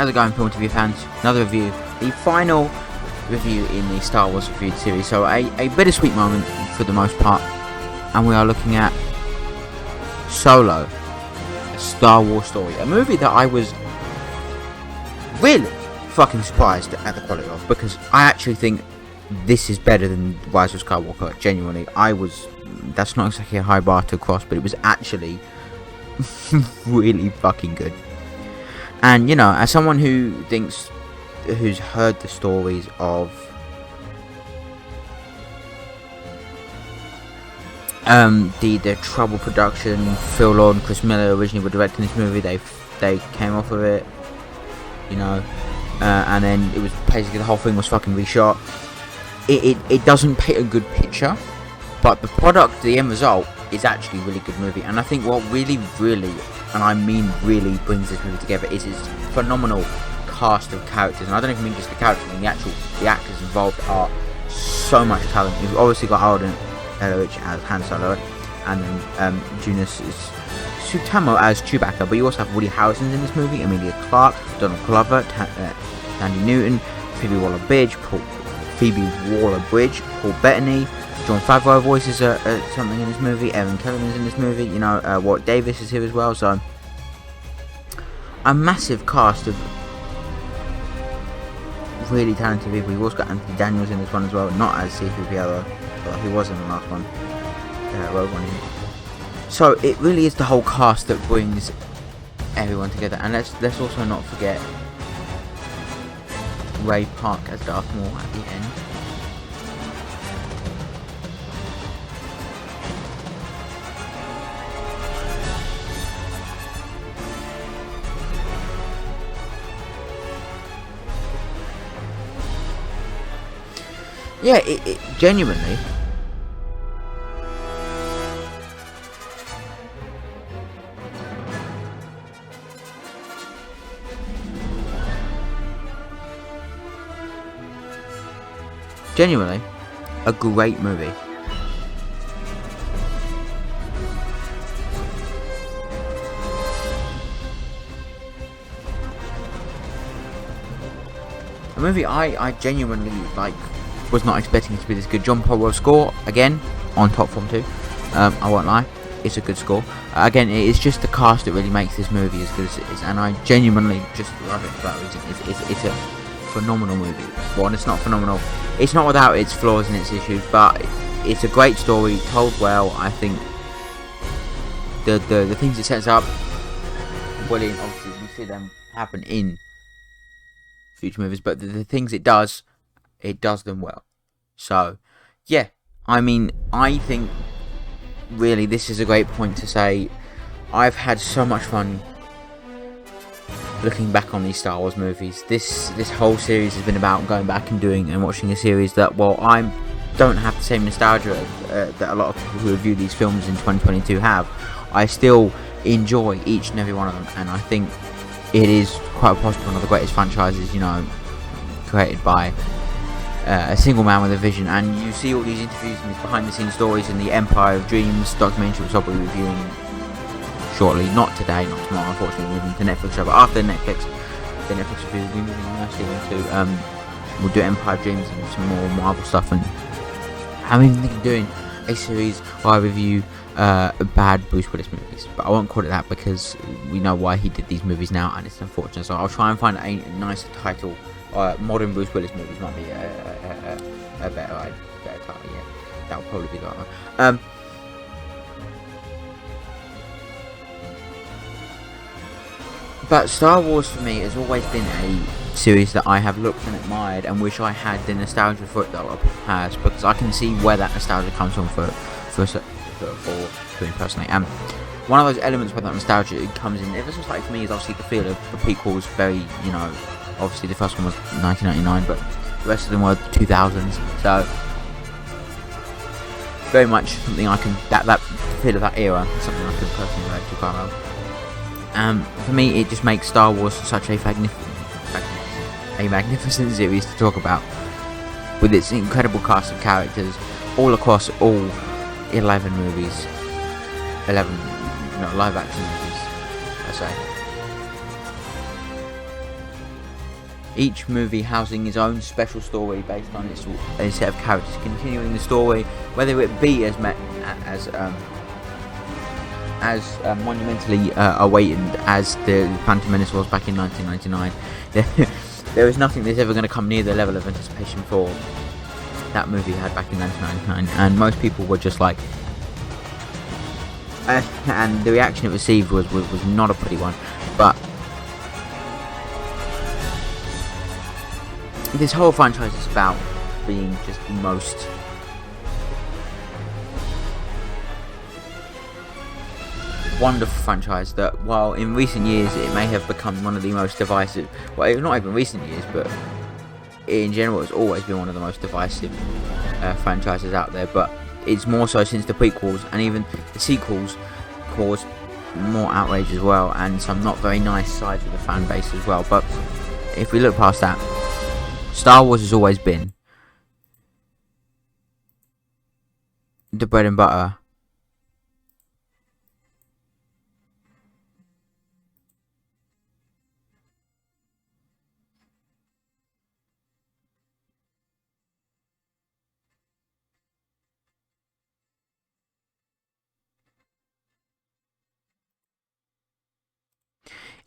How's it going, Film TV fans? Another review. The final review in the Star Wars reviewed series. So a bittersweet moment for the most part. And we are looking at Solo, a Star Wars story. A movie that I was really fucking surprised at the quality of. Because I actually think this is better than Rise of Skywalker. Genuinely. That's not exactly a high bar to cross, but it was actually really fucking good. And you know, as someone who's heard the stories of the Trouble production, Phil Lord and Chris Miller originally were directing this movie. They came off of it, you know, and then it was basically the whole thing was fucking reshot. It doesn't paint a good picture, but the product, the end result, is actually a really good movie. And I think what really, and I mean really, brings this movie together is its phenomenal cast of characters. And I don't even mean just the characters, I mean the actors involved are so much talent. You've obviously got Alden Ehrenreich as Han Solo, and then Joonas Suotamo as Chewbacca, but you also have Woody Harrelson in this movie, Emilia Clarke, Donald Glover, Tandy Newton, Phoebe Waller-Bridge, Paul Bettany, Jon Favreau voices something in this movie. Evan Kelly is in this movie. You know, Walt Davis is here as well. So, a massive cast of really talented people. You've also got Anthony Daniels in this one as well. Not as C-3PO though, but he was in the last one. Rogue One. So it really is the whole cast that brings everyone together. And let's also not forget Ray Park as Darth Maul at the end. Yeah, it genuinely. Genuinely, a great movie. A movie I genuinely like. Was not expecting it to be this good. John Powell score again on top form too. I won't lie, it's a good score. Again, it's just the cast that really makes this movie as good as it is, and I genuinely just love it for that reason. It's a phenomenal movie. Well, it's not phenomenal. It's not without its flaws and its issues, but it's a great story told well. I think the things it sets up, brilliant. Obviously, we see them happen in future movies, but the things it does them well. So, yeah, I mean, I think really this is a great point to say I've had so much fun looking back on these Star Wars movies. This whole series has been about going back and watching a series that, while I don't have the same nostalgia that a lot of people who review these films in 2022 have, I still enjoy each and every one of them, and I think it is quite possibly one of the greatest franchises, you know, created by a single man with a vision. And you see all these interviews and these behind the scenes stories in the Empire of Dreams documentary, which I'll be reviewing shortly, not today, not tomorrow, unfortunately, moving to Netflix show, but after the Netflix review, we'll be moving nicely into we'll do Empire of Dreams and some more Marvel stuff, and I'm even thinking of doing a series where I review bad Bruce Willis movies, but I won't call it that because we know why he did these movies now, and it's unfortunate. So I'll try and find a nicer title. Modern Bruce Willis movies might be a better title. Yeah, that will probably be the right one. But Star Wars for me has always been a series that I have looked and admired and wish I had the nostalgia for it that other people has, because I can see where that nostalgia comes from for me personally. And one of those elements where that nostalgia comes in ever so slightly for me is obviously the feel of the prequels. Very, you know, obviously the first one was 1999, but the rest of them were 2000s. So very much something I can that feel of that era, something I can personally relate to quite well. For me, it just makes Star Wars such a magnificent series to talk about, with its incredible cast of characters all across all 11 movies, 11 live action movies, I say. each movie housing its own special story based on its a set of characters continuing the story, whether it be as monumentally awaited as the Phantom Menace was back in 1999. There is nothing that's ever going to come near the level of anticipation for that movie had back in 1999, and most people were just like, and the reaction it received was not a pretty one. But this whole franchise is about being just the most wonderful franchise that, while in recent years it may have become one of the most divisive, well, not even recent years, but in general it's always been one of the most divisive franchises out there, but it's more so since the prequels, and even the sequels caused more outrage as well, and some not very nice sides of the fan base as well. But if we look past that, Star Wars has always been the bread and butter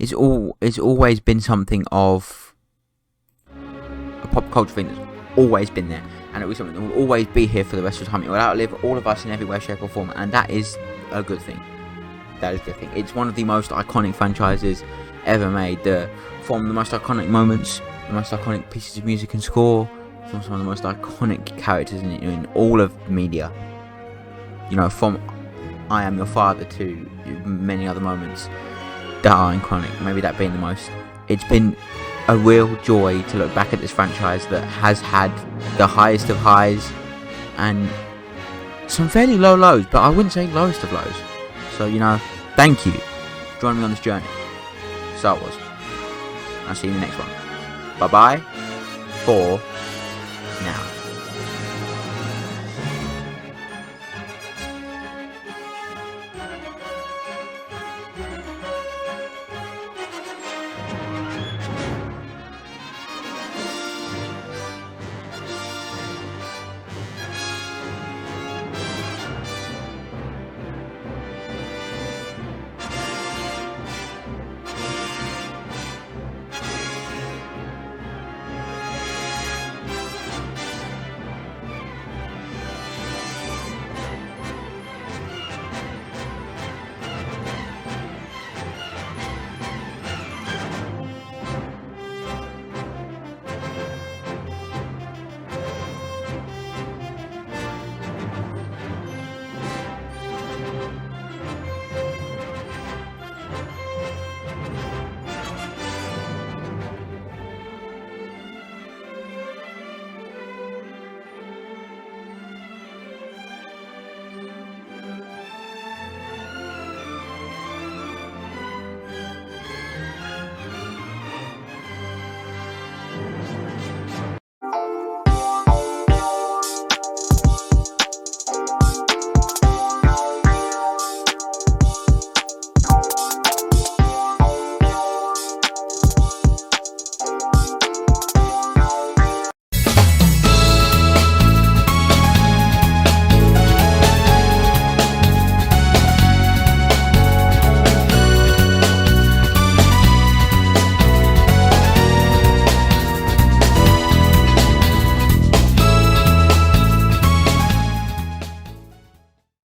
it's always been something of a pop culture thing that's always been there, and it was something that will always be here for the rest of the time. It will outlive all of us in every way, shape or form, and that is a good thing. That is a good thing. It's one of the most iconic franchises ever made, from the most iconic moments, the most iconic pieces of music and score, from some of the most iconic characters in all of media. You know, from I Am Your Father to many other moments that are iconic, maybe that being the most. It's been a real joy to look back at this franchise that has had the highest of highs and some fairly low lows, but I wouldn't say lowest of lows. So, you know, thank you for joining me on this journey. Star Wars. I'll see you in the next one. Bye bye for